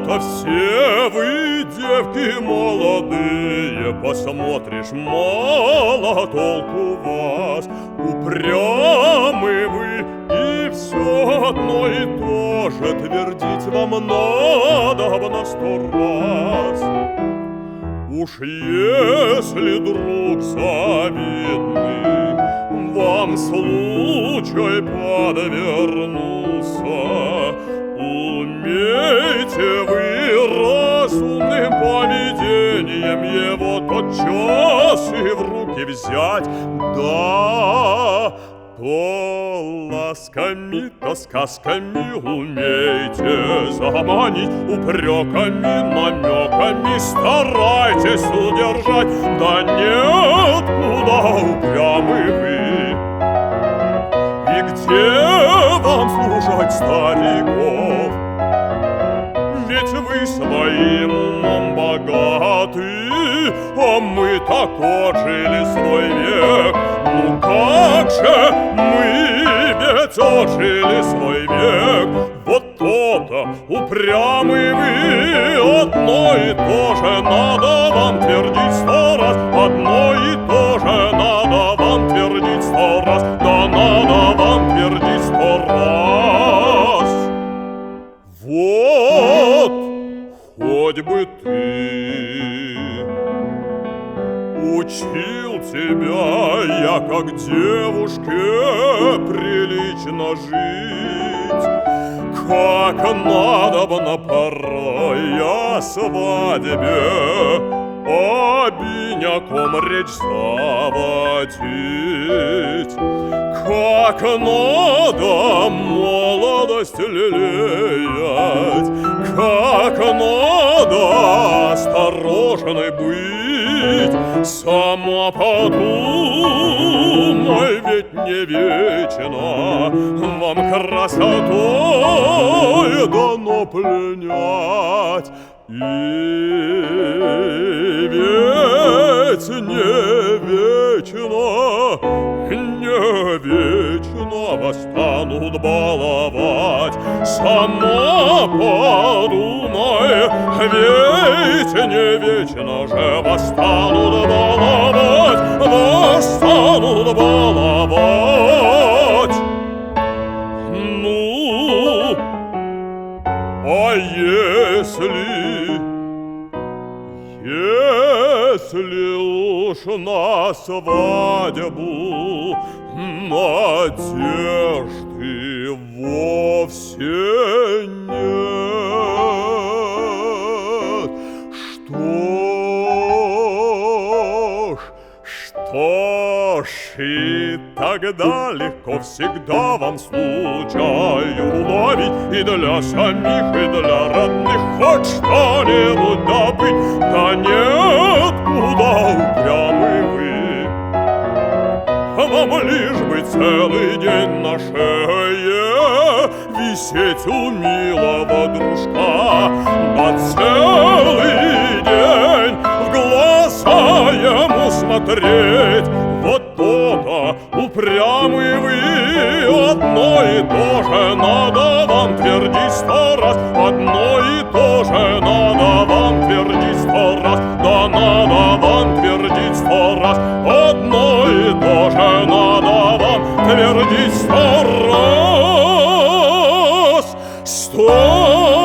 Вот все вы, девки молодые, посмотришь, мало толку вас. Упрямы вы, и все одно и то же твердить вам надобно 100 раз. Уж если друг завидный вам случай подвернулся, умейте вы разумным поведением его тотчас и в руки взять, да, то ласками, то сказками умейте заманить, упреками, намеками старайтесь удержать, да нет, куда упрямы вы. И где вам служать стариков? Ведь вы своим умом богаты, а мы так отжили свой век. Ну как же мы ведь отжили свой век? Вот то-то, упрямы вы, одно и то же надо вам твердить 100 раз. Одно и то же надо вам твердить 100 раз. Да надо вам твердить 100 раз. Вот, хоть бы ты учил тебя я, как девушке прилично жить, как надобно порой о свадьбе обиняком речь заводить, как надо молодость лелеять, как надо осторожной быть. Сама подумай, ведь не вечно вам красотой дано пленять. И ведь не вечно вас станут баловать. Сама подумай, ведь не вечно же вас станут баловать, вас станут баловать. Ну, а если уж на свадьбу надежды вовсе нет, что ж, и тогда легко всегда вам случай уловить и для самих, и для родных хоть что-нибудь добыть. Да нет, куда упрямы вы, вам лишь бы целый день на шее висеть у милого дружка, да целый день в глаза ему смотреть. Вот то-то, упрямы вы, одно и то же надо вам твердить 100 раз. Одно и то же надо вам твердить 100 раз. Да надо вам твердить 100 раз. Одно и то же надо вам твердить 100 раз. 100